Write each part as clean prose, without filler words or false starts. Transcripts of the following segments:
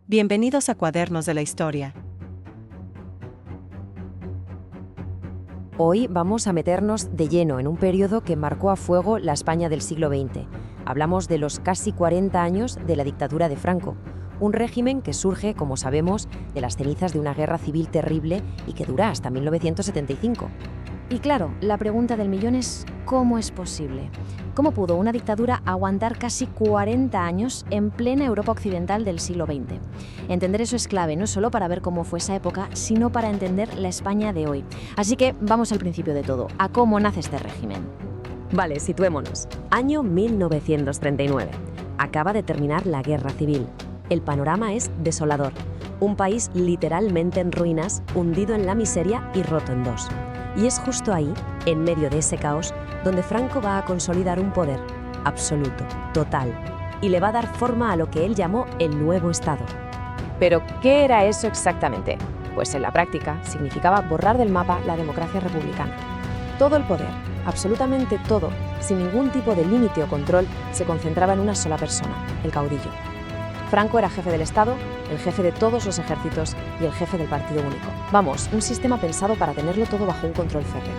Bienvenidos a Cuadernos de la Historia. Hoy vamos a meternos de lleno en un periodo que marcó a fuego la España del siglo XX. Hablamos de los casi 40 años de la dictadura de Franco, un régimen que surge, como sabemos, de las cenizas de una guerra civil terrible y que dura hasta 1975. Y claro, la pregunta del millón es ¿cómo es posible? ¿Cómo pudo una dictadura aguantar casi 40 años en plena Europa occidental del siglo XX? Entender eso es clave, no solo para ver cómo fue esa época, sino para entender la España de hoy. Así que vamos al principio de todo, a cómo nace este régimen. Vale, situémonos. Año 1939. Acaba de terminar la guerra civil. El panorama es desolador. Un país literalmente en ruinas, hundido en la miseria y roto en dos. Y es justo ahí, en medio de ese caos, donde Franco va a consolidar un poder absoluto, total, y le va a dar forma a lo que él llamó el nuevo Estado. ¿Pero qué era eso exactamente? Pues en la práctica significaba borrar del mapa la democracia republicana. Todo el poder, absolutamente todo, sin ningún tipo de límite o control, se concentraba en una sola persona, el caudillo. Franco era jefe del Estado, el jefe de todos los ejércitos y el jefe del partido único. Vamos, un sistema pensado para tenerlo todo bajo un control férreo.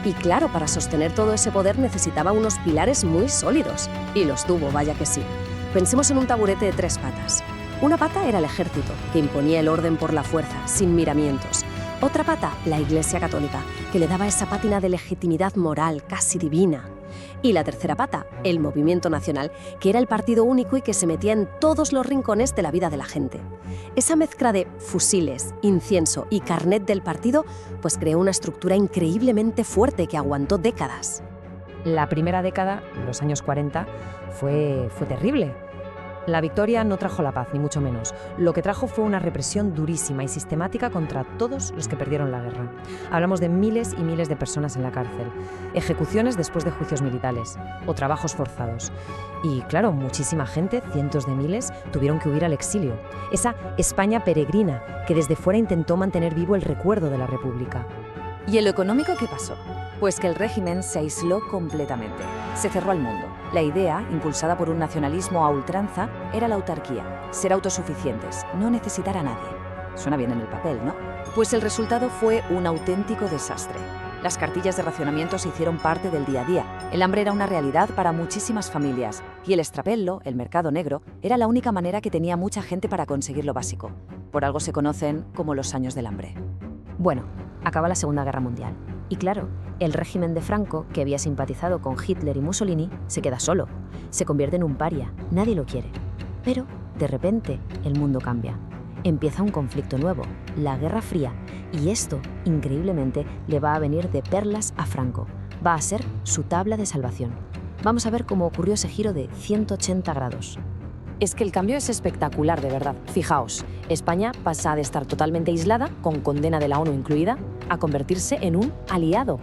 Y claro, para sostener todo ese poder necesitaba unos pilares muy sólidos. Y los tuvo, vaya que sí. Pensemos en un taburete de 3 patas. Una pata era el ejército, que imponía el orden por la fuerza, sin miramientos. Otra pata, la Iglesia Católica, que le daba esa pátina de legitimidad moral casi divina. Y la tercera pata, el movimiento nacional, que era el partido único y que se metía en todos los rincones de la vida de la gente. Esa mezcla de fusiles, incienso y carnet del partido, pues creó una estructura increíblemente fuerte que aguantó décadas. La primera década, los años 40, fue terrible. La victoria no trajo la paz, ni mucho menos. Lo que trajo fue una represión durísima y sistemática contra todos los que perdieron la guerra. Hablamos de miles y miles de personas en la cárcel, ejecuciones después de juicios militares o trabajos forzados. Y claro, muchísima gente, cientos de miles, tuvieron que huir al exilio. Esa España peregrina que desde fuera intentó mantener vivo el recuerdo de la República. ¿Y en lo económico qué pasó? Pues que el régimen se aisló completamente. Se cerró al mundo. La idea, impulsada por un nacionalismo a ultranza, era la autarquía, ser autosuficientes, no necesitar a nadie. Suena bien en el papel, ¿no? Pues el resultado fue un auténtico desastre. Las cartillas de racionamiento se hicieron parte del día a día. El hambre era una realidad para muchísimas familias y el extrapello, el mercado negro, era la única manera que tenía mucha gente para conseguir lo básico. Por algo se conocen como los años del hambre. Bueno, acaba la Segunda Guerra Mundial. Y claro, el régimen de Franco, que había simpatizado con Hitler y Mussolini, se queda solo. Se convierte en un paria, nadie lo quiere. Pero, de repente, el mundo cambia. Empieza un conflicto nuevo, la Guerra Fría, y esto, increíblemente, le va a venir de perlas a Franco. Va a ser su tabla de salvación. Vamos a ver cómo ocurrió ese giro de 180 grados. Es que el cambio es espectacular, de verdad. Fijaos, España pasa de estar totalmente aislada, con condena de la ONU incluida, a convertirse en un aliado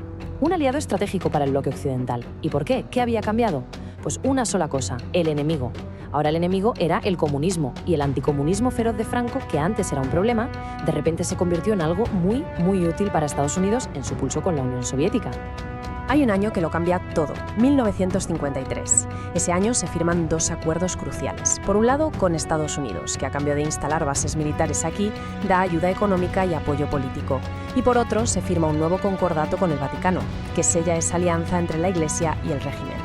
estratégico para el bloque occidental. ¿Y por qué? ¿Qué había cambiado? Pues una sola cosa, el enemigo. Ahora el enemigo era el comunismo, y el anticomunismo feroz de Franco, que antes era un problema, de repente se convirtió en algo muy, muy útil para Estados Unidos en su pulso con la Unión Soviética. Hay un año que lo cambia todo, 1953. Ese año se firman 2 acuerdos cruciales. Por un lado, con Estados Unidos, que a cambio de instalar bases militares aquí, da ayuda económica y apoyo político. Y por otro, se firma un nuevo concordato con el Vaticano, que sella esa alianza entre la Iglesia y el régimen.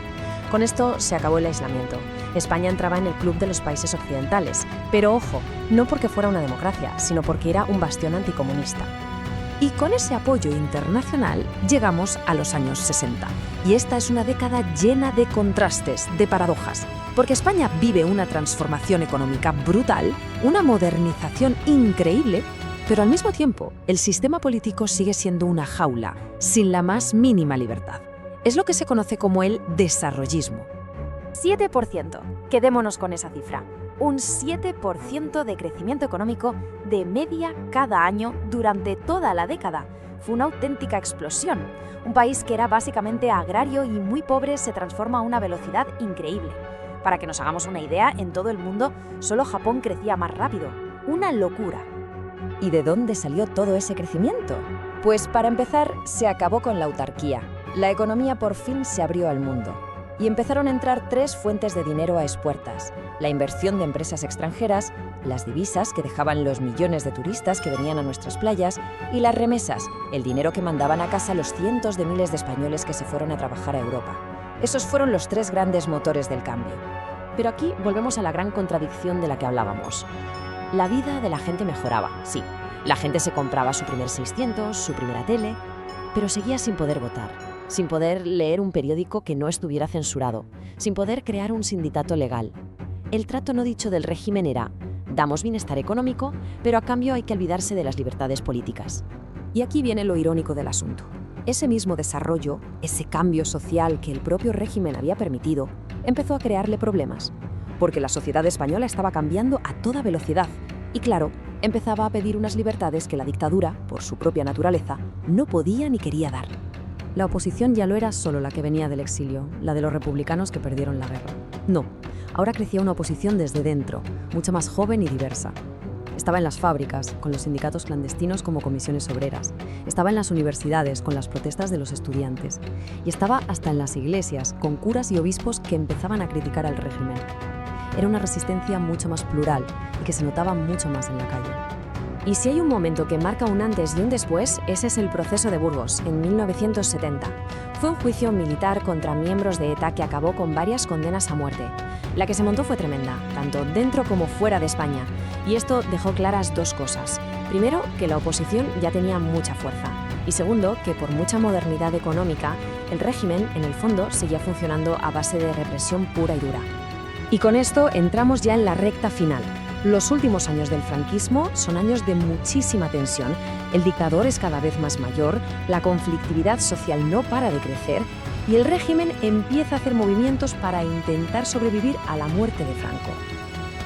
Con esto se acabó el aislamiento. España entraba en el club de los países occidentales. Pero ojo, no porque fuera una democracia, sino porque era un bastión anticomunista. Y con ese apoyo internacional llegamos a los años 60. Y esta es una década llena de contrastes, de paradojas. Porque España vive una transformación económica brutal, una modernización increíble, pero al mismo tiempo el sistema político sigue siendo una jaula, sin la más mínima libertad. Es lo que se conoce como el desarrollismo. 7%. Quedémonos con esa cifra. Un 7% de crecimiento económico de media cada año durante toda la década. Fue una auténtica explosión. Un país que era básicamente agrario y muy pobre se transforma a una velocidad increíble. Para que nos hagamos una idea, en todo el mundo solo Japón crecía más rápido. Una locura. ¿Y de dónde salió todo ese crecimiento? Pues para empezar, se acabó con la autarquía. La economía por fin se abrió al mundo. Y empezaron a entrar 3 fuentes de dinero a expuertas: la inversión de empresas extranjeras, las divisas que dejaban los millones de turistas que venían a nuestras playas y las remesas, el dinero que mandaban a casa los cientos de miles de españoles que se fueron a trabajar a Europa. Esos fueron los 3 grandes motores del cambio. Pero aquí volvemos a la gran contradicción de la que hablábamos. La vida de la gente mejoraba, sí. La gente se compraba su primer 600, su primera tele, pero seguía sin poder votar, sin poder leer un periódico que no estuviera censurado, sin poder crear un sindicato legal. El trato no dicho del régimen era: damos bienestar económico, pero a cambio hay que olvidarse de las libertades políticas. Y aquí viene lo irónico del asunto. Ese mismo desarrollo, ese cambio social que el propio régimen había permitido, empezó a crearle problemas, porque la sociedad española estaba cambiando a toda velocidad y, claro, empezaba a pedir unas libertades que la dictadura, por su propia naturaleza, no podía ni quería dar. La oposición ya no era solo la que venía del exilio, la de los republicanos que perdieron la guerra. No, ahora crecía una oposición desde dentro, mucho más joven y diversa. Estaba en las fábricas, con los sindicatos clandestinos como comisiones obreras. Estaba en las universidades, con las protestas de los estudiantes. Y estaba hasta en las iglesias, con curas y obispos que empezaban a criticar al régimen. Era una resistencia mucho más plural y que se notaba mucho más en la calle. Y si hay un momento que marca un antes y un después, ese es el proceso de Burgos, en 1970. Fue un juicio militar contra miembros de ETA que acabó con varias condenas a muerte. La que se montó fue tremenda, tanto dentro como fuera de España, y esto dejó claras 2 cosas. Primero, que la oposición ya tenía mucha fuerza, y segundo, que por mucha modernidad económica, el régimen, en el fondo, seguía funcionando a base de represión pura y dura. Y con esto entramos ya en la recta final. Los últimos años del franquismo son años de muchísima tensión, el dictador es cada vez más mayor, la conflictividad social no para de crecer y el régimen empieza a hacer movimientos para intentar sobrevivir a la muerte de Franco.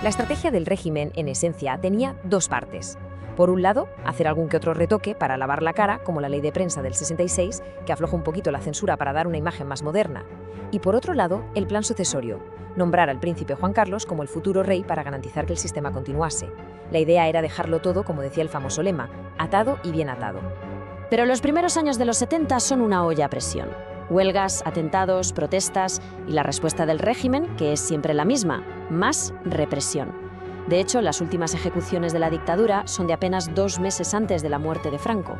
La estrategia del régimen, en esencia, tenía 2 partes. Por un lado, hacer algún que otro retoque para lavar la cara, como la ley de prensa del 66, que afloja un poquito la censura para dar una imagen más moderna. Y por otro lado, el plan sucesorio, nombrar al príncipe Juan Carlos como el futuro rey para garantizar que el sistema continuase. La idea era dejarlo todo, como decía el famoso lema, atado y bien atado. Pero los primeros años de los 70 son una olla a presión. Huelgas, atentados, protestas y la respuesta del régimen, que es siempre la misma, más represión. De hecho, las últimas ejecuciones de la dictadura son de apenas 2 meses antes de la muerte de Franco.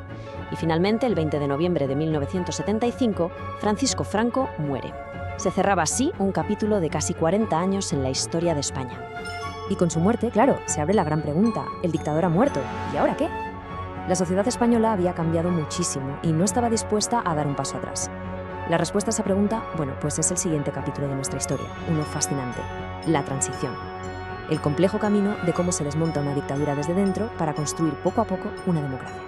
Y finalmente, el 20 de noviembre de 1975, Francisco Franco muere. Se cerraba así un capítulo de casi 40 años en la historia de España. Y con su muerte, claro, se abre la gran pregunta, el dictador ha muerto, ¿y ahora qué? La sociedad española había cambiado muchísimo y no estaba dispuesta a dar un paso atrás. La respuesta a esa pregunta, bueno, pues es el siguiente capítulo de nuestra historia, uno fascinante, la transición. El complejo camino de cómo se desmonta una dictadura desde dentro para construir poco a poco una democracia.